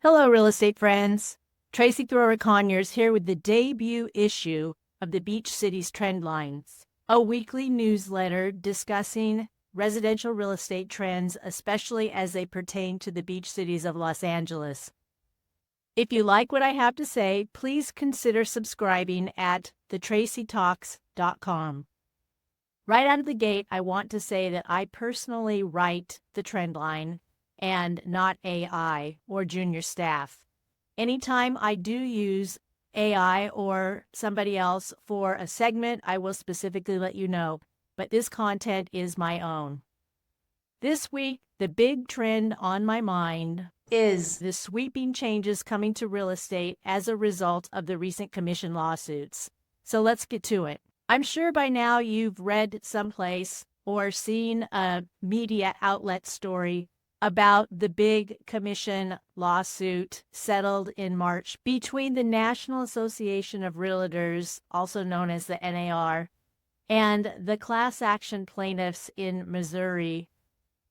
Hello, real estate friends. Tracy Conyers here with the debut issue of the Beach Cities Trendlines, a weekly newsletter discussing residential real estate trends, especially as they pertain to the beach cities of Los Angeles. If you like what I have to say, please consider subscribing at thetracytalks.com. Right out of the gate, I want to say that I personally write the trend line and not AI or junior staff. Anytime I do use AI or somebody else for a segment, I will specifically let you know, but this content is my own. This week, the big trend on my mind is the sweeping changes coming to real estate as a result of the recent commission lawsuits. So let's get to it. I'm sure by now you've read someplace or seen a media outlet story about the big commission lawsuit settled in March between the National Association of Realtors, also known as the NAR, and the class action plaintiffs in Missouri,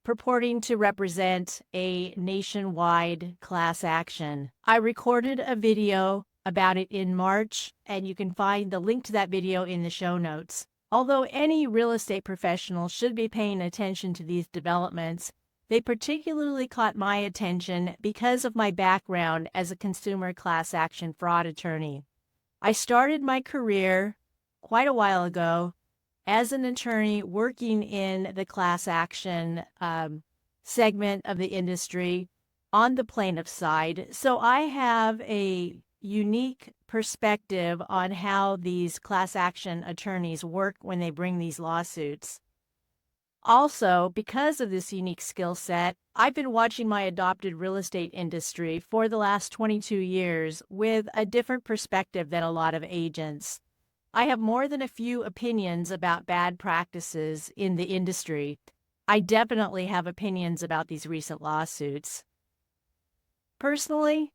purporting to represent a nationwide class action. I recorded a video about it in March, and you can find the link to that video in the show notes. Although any real estate professional should be paying attention to these developments, they particularly caught my attention because of my background as a consumer class action fraud attorney. I started my career quite a while ago as an attorney working in the class action segment of the industry on the plaintiff side. So I have a unique perspective on how these class action attorneys work when they bring these lawsuits. Also, because of this unique skill set, I've been watching my adopted real estate industry for the last 22 years with a different perspective than a lot of agents. I have more than a few opinions about bad practices in the industry. I definitely have opinions about these recent lawsuits. Personally,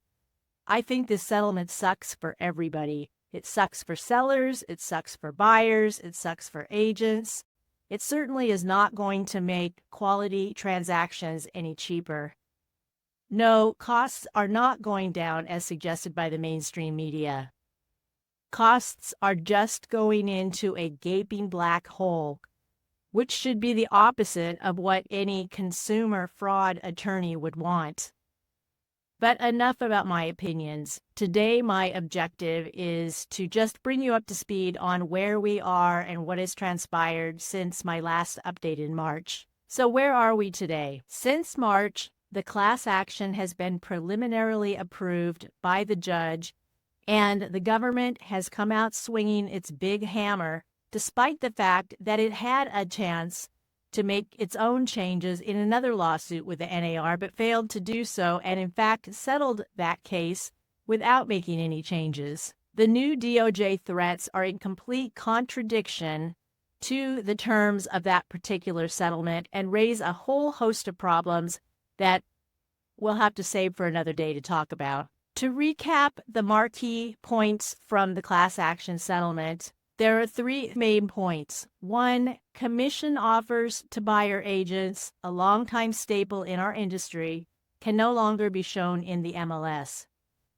I think this settlement sucks for everybody. It sucks for sellers, it sucks for buyers, it sucks for agents. It certainly is not going to make quality transactions any cheaper. No, costs are not going down as suggested by the mainstream media. Costs are just going into a gaping black hole, which should be the opposite of what any consumer fraud attorney would want. But enough about my opinions. Today, my objective is to just bring you up to speed on where we are and what has transpired since my last update in March. So where are we today? Since March, the class action has been preliminarily approved by the judge, and the government has come out swinging its big hammer, despite the fact that it had a chance to make its own changes in another lawsuit with the NAR, but failed to do so, and in fact settled that case without making any changes. The new DOJ threats are in complete contradiction to the terms of that particular settlement and raise a whole host of problems that we'll have to save for another day to talk about. To recap the marquee points from the class action settlement, there are three main points. One, commission offers to buyer agents, a longtime staple in our industry, can no longer be shown in the MLS.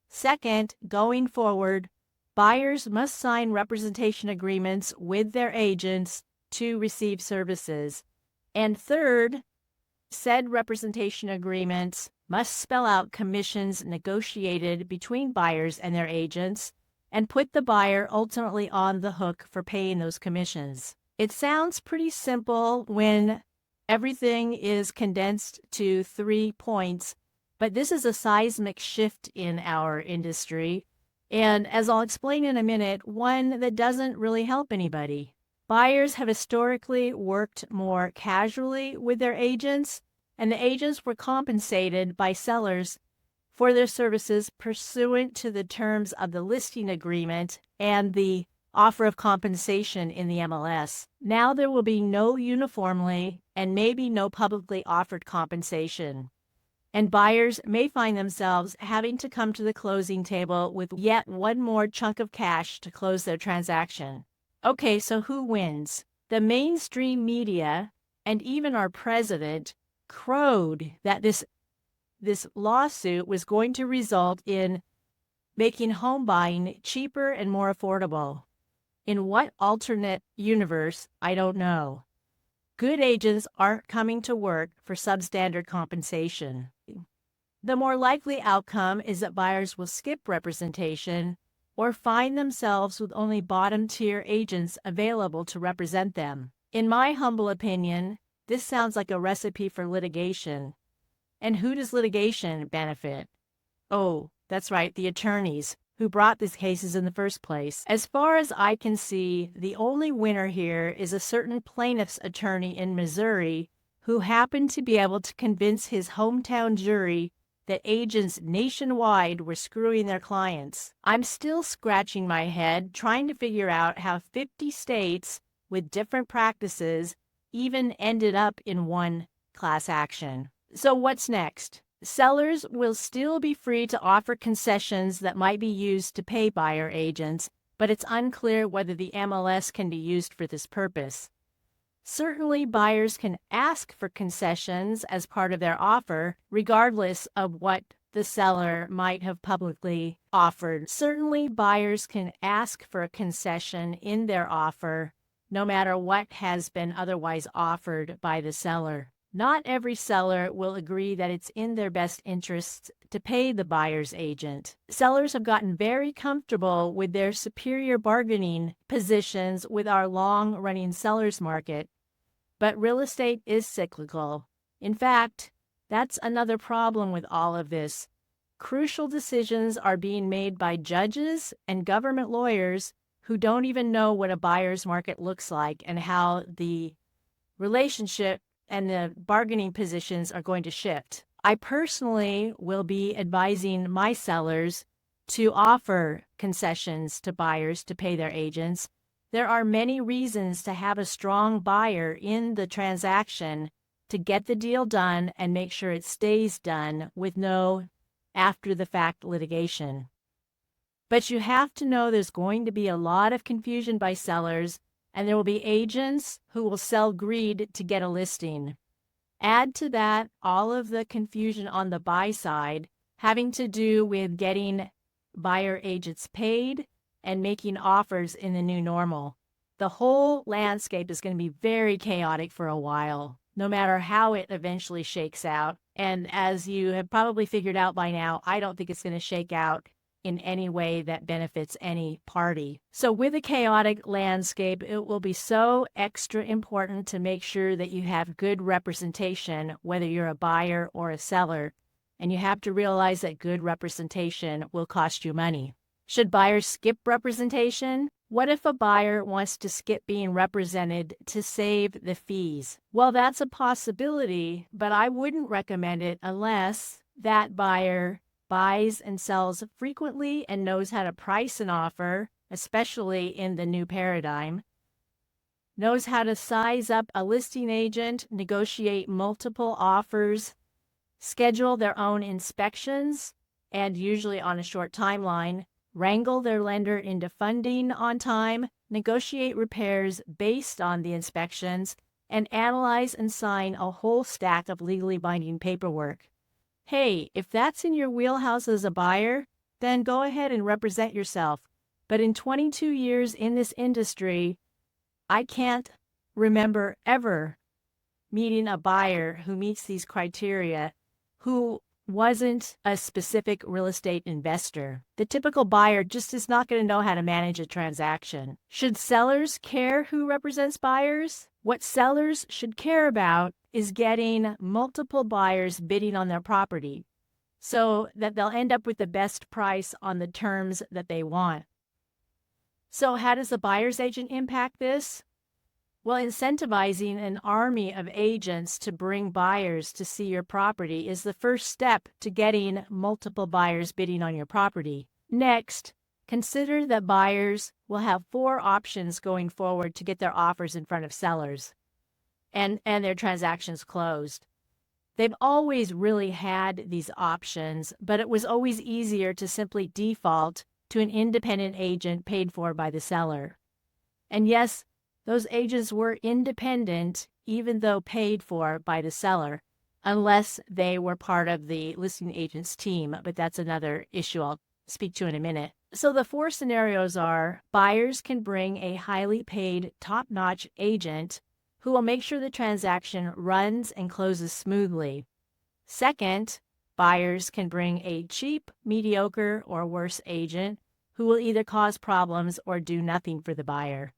Second, going forward, buyers must sign representation agreements with their agents to receive services. And third, said representation agreements must spell out commissions negotiated between buyers and their agents, and put the buyer ultimately on the hook for paying those commissions. It sounds pretty simple when everything is condensed to 3 points, but this is a seismic shift in our industry, and as I'll explain in a minute, one that doesn't really help anybody. Buyers have historically worked more casually with their agents, and the agents were compensated by sellers for their services pursuant to the terms of the listing agreement and the offer of compensation in the MLS. Now there will be no uniformly and maybe no publicly offered compensation, and buyers may find themselves having to come to the closing table with yet one more chunk of cash to close their transaction. Okay, so who wins? The mainstream media and even our president crowed that this this lawsuit was going to result in making home buying cheaper and more affordable. In what alternate universe, I don't know. Good agents aren't coming to work for substandard compensation. The more likely outcome is that buyers will skip representation or find themselves with only bottom-tier agents available to represent them. In my humble opinion, this sounds like a recipe for litigation. And who does litigation benefit? Oh, that's right, the attorneys who brought these cases in the first place. As far as I can see, the only winner here is a certain plaintiff's attorney in Missouri who happened to be able to convince his hometown jury that agents nationwide were screwing their clients. I'm still scratching my head trying to figure out how 50 states with different practices even ended up in one class action. So what's next? Sellers will still be free to offer concessions that might be used to pay buyer agents, but it's unclear whether the MLS can be used for this purpose. Certainly, buyers can ask for concessions as part of their offer, regardless of what the seller might have publicly offered. Certainly, buyers can ask for a concession in their offer, no matter what has been otherwise offered by the seller. Not every seller will agree that it's in their best interests to pay the buyer's agent. Sellers have gotten very comfortable with their superior bargaining positions with our long-running sellers market. But real estate is cyclical. In fact, that's another problem with all of this. Crucial decisions are being made by judges and government lawyers who don't even know what a buyer's market looks like and how the relationship and the bargaining positions are going to shift. I personally will be advising my sellers to offer concessions to buyers to pay their agents. There are many reasons to have a strong buyer in the transaction to get the deal done and make sure it stays done with no after-the-fact litigation. But you have to know there's going to be a lot of confusion by sellers, and there will be agents who will sell greed to get a listing. Add to that all of the confusion on the buy side having to do with getting buyer agents paid and making offers in the new normal. The whole landscape is going to be very chaotic for a while, no matter how it eventually shakes out. And as you have probably figured out by now, I don't think it's going to shake out in any way that benefits any party. So with a chaotic landscape, it will be so extra important to make sure that you have good representation, whether you're a buyer or a seller. And you have to realize that good representation will cost you money. Should buyers skip representation? What if a buyer wants to skip being represented to save the fees? Well, that's a possibility, but I wouldn't recommend it unless that buyer buys and sells frequently and knows how to price an offer, especially in the new paradigm, knows how to size up a listing agent, negotiate multiple offers, schedule their own inspections, and usually on a short timeline, wrangle their lender into funding on time, negotiate repairs based on the inspections, and analyze and sign a whole stack of legally binding paperwork. Hey, if that's in your wheelhouse as a buyer, then go ahead and represent yourself. But in 22 years in this industry, I can't remember ever meeting a buyer who meets these criteria who wasn't a specific real estate investor. The typical buyer just is not going to know how to manage a transaction. Should sellers care who represents buyers? What sellers should care about is getting multiple buyers bidding on their property so that they'll end up with the best price on the terms that they want. So how does the buyer's agent impact this? Well, incentivizing an army of agents to bring buyers to see your property is the first step to getting multiple buyers bidding on your property. Next, consider that buyers will have 4 options going forward to get their offers in front of sellers and their transactions closed. They've always really had these options, but it was always easier to simply default to an independent agent paid for by the seller. And yes, those agents were independent, even though paid for by the seller, unless they were part of the listing agent's team, but that's another issue I'll speak to in a minute. So the four scenarios are: buyers can bring a highly paid, top-notch agent who will make sure the transaction runs and closes smoothly. Second, buyers can bring a cheap, mediocre, or worse agent who will either cause problems or do nothing for the buyer.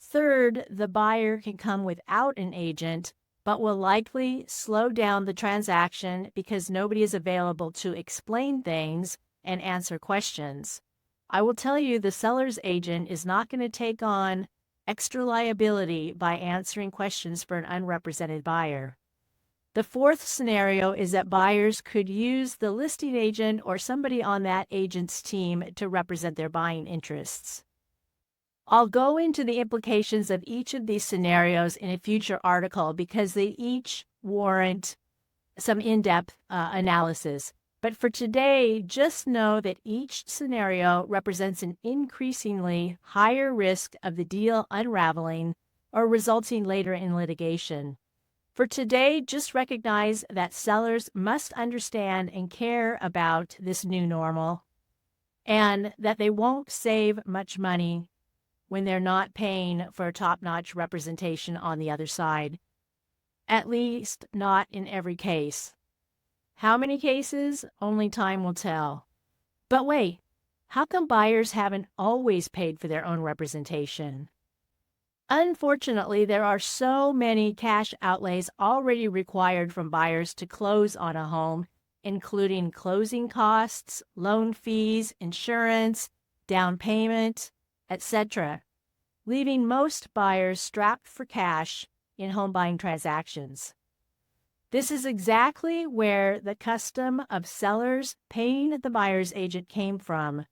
Third, the buyer can come without an agent, but will likely slow down the transaction because nobody is available to explain things and answer questions. I will tell you, the seller's agent is not going to take on extra liability by answering questions for an unrepresented buyer. The fourth scenario is that buyers could use the listing agent or somebody on that agent's team to represent their buying interests. I'll go into the implications of each of these scenarios in a future article because they each warrant some in-depth analysis. But for today, just know that each scenario represents an increasingly higher risk of the deal unraveling or resulting later in litigation. For today, just recognize that sellers must understand and care about this new normal, and that they won't save much money when they're not paying for top-notch representation on the other side. At least not in every case. How many cases? Only time will tell. But wait, how come buyers haven't always paid for their own representation? Unfortunately, there are so many cash outlays already required from buyers to close on a home, including closing costs, loan fees, insurance, down payment, etc., leaving most buyers strapped for cash in home buying transactions. This is exactly where the custom of sellers paying the buyer's agent came from,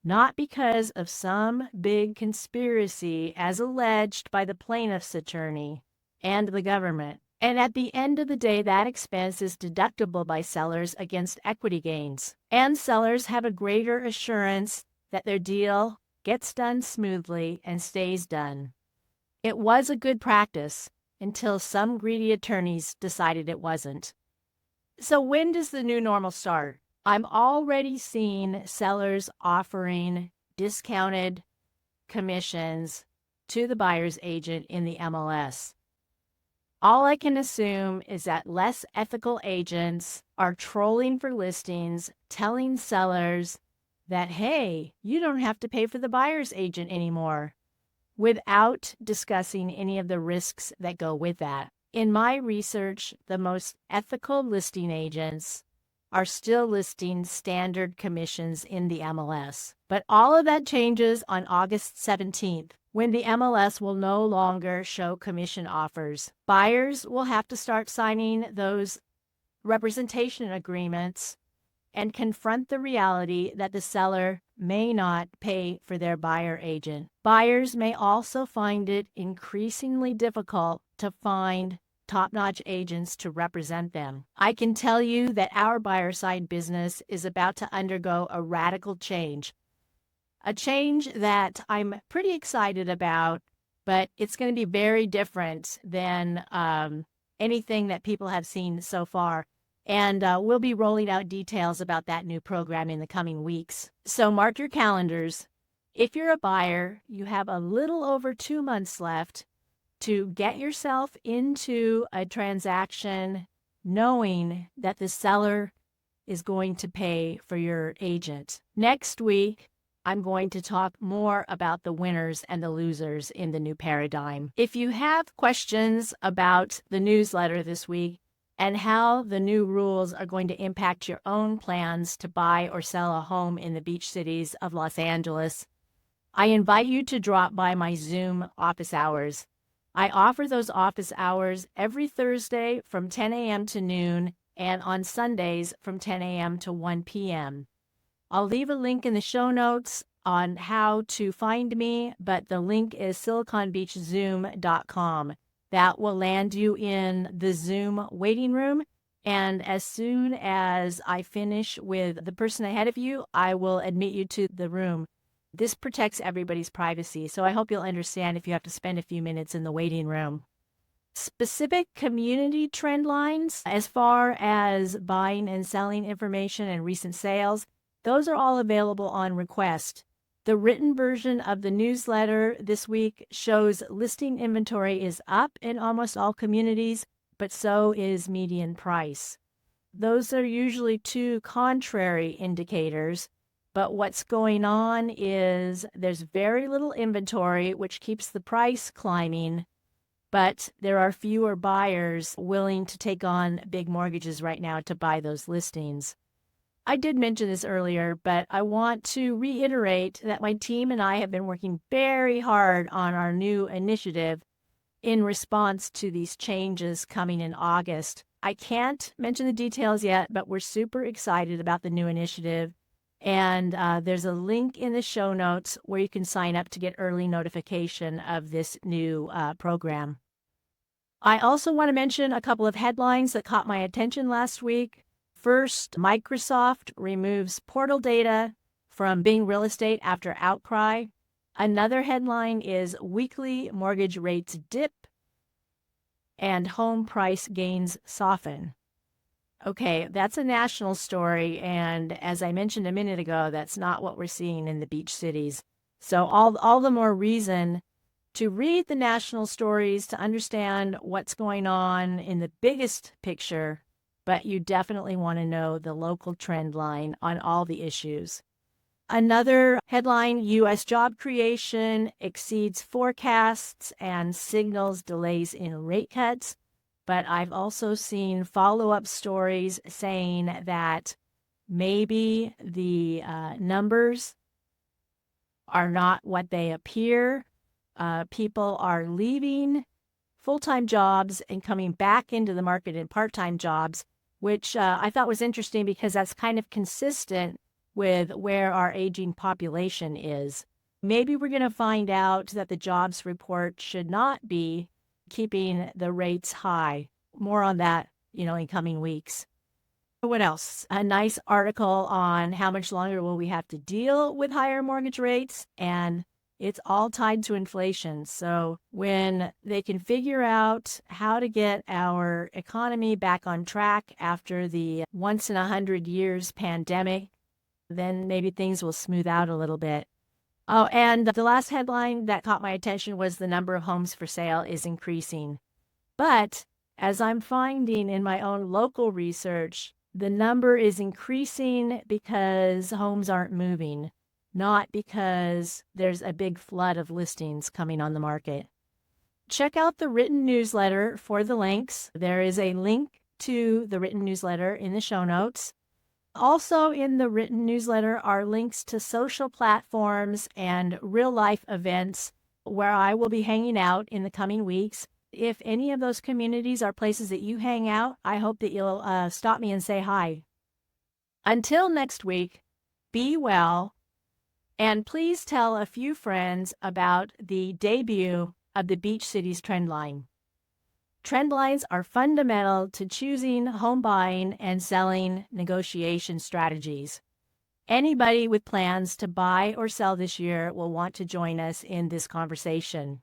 not because of some big conspiracy as alleged by the plaintiff's attorney and the government. And at the end of the day, that expense is deductible by sellers against equity gains. And sellers have a greater assurance that their deal gets done smoothly and stays done. It was a good practice until some greedy attorneys decided it wasn't. So when does the new normal start? I'm already seeing sellers offering discounted commissions to the buyer's agent in the MLS. All I can assume is that less ethical agents are trolling for listings, telling sellers that, hey, you don't have to pay for the buyer's agent anymore, without discussing any of the risks that go with that. In my research, the most ethical listing agents are still listing standard commissions in the MLS. But all of that changes on August 17th, when the MLS will no longer show commission offers. Buyers will have to start signing those representation agreements and confront the reality that the seller may not pay for their buyer agent. Buyers may also find it increasingly difficult to find top-notch agents to represent them. I can tell you that our buyer side business is about to undergo a radical change. A change that I'm pretty excited about, but it's going to be very different than anything that people have seen so far. And we'll be rolling out details about that new program in the coming weeks. So mark your calendars. If you're a buyer, you have a little over 2 months left to get yourself into a transaction knowing that the seller is going to pay for your agent. Next week, I'm going to talk more about the winners and the losers in the new paradigm. If you have questions about the newsletter this week and how the new rules are going to impact your own plans to buy or sell a home in the beach cities of Los Angeles, I invite you to drop by my Zoom office hours. I offer those office hours every Thursday from 10 a.m. to noon and on Sundays from 10 a.m. to 1 p.m. I'll leave a link in the show notes on how to find me, but the link is siliconbeachzoom.com. That will land you in the Zoom waiting room, and as soon as I finish with the person ahead of you, I will admit you to the room. This protects everybody's privacy, so I hope you'll understand if you have to spend a few minutes in the waiting room. Specific community trend lines, as far as buying and selling information and recent sales, those are all available on request. The written version of the newsletter this week shows listing inventory is up in almost all communities, but so is median price. Those are usually two contrary indicators, but what's going on is there's very little inventory, which keeps the price climbing, but there are fewer buyers willing to take on big mortgages right now to buy those listings. I did mention this earlier, but I want to reiterate that my team and I have been working very hard on our new initiative in response to these changes coming in August. I can't mention the details yet, but we're super excited about the new initiative. And there's a link in the show notes where you can sign up to get early notification of this new program. I also want to mention a couple of headlines that caught my attention last week. First, Microsoft removes portal data from Bing Real Estate after outcry. Another headline is weekly mortgage rates dip and home price gains soften. Okay, that's a national story, and as I mentioned a minute ago, that's not what we're seeing in the beach cities. So all the more reason to read the national stories to understand what's going on in the biggest picture, but you definitely want to know the local trend line on all the issues. Another headline, U.S. job creation exceeds forecasts and signals delays in rate cuts. But I've also seen follow-up stories saying that maybe the numbers are not what they appear. People are leaving full-time jobs and coming back into the market in part-time jobs, which I thought was interesting because that's kind of consistent with where our aging population is. Maybe we're going to find out that the jobs report should not be keeping the rates high. More on that, in coming weeks. What else? A nice article on how much longer will we have to deal with higher mortgage rates, and it's all tied to inflation. So when they can figure out how to get our economy back on track after the once in 100 years pandemic, then maybe things will smooth out a little bit. Oh, and the last headline that caught my attention was the number of homes for sale is increasing. But as I'm finding in my own local research, the number is increasing because homes aren't moving, not because there's a big flood of listings coming on the market. Check out the written newsletter for the links. There is a link to the written newsletter in the show notes. Also in the written newsletter are links to social platforms and real-life events where I will be hanging out in the coming weeks. If any of those communities are places that you hang out, I hope that you'll stop me and say hi. Until next week, be well, and please tell a few friends about the debut of the Beach Cities Trendline. Trend lines are fundamental to choosing home buying and selling negotiation strategies. Anybody with plans to buy or sell this year will want to join us in this conversation.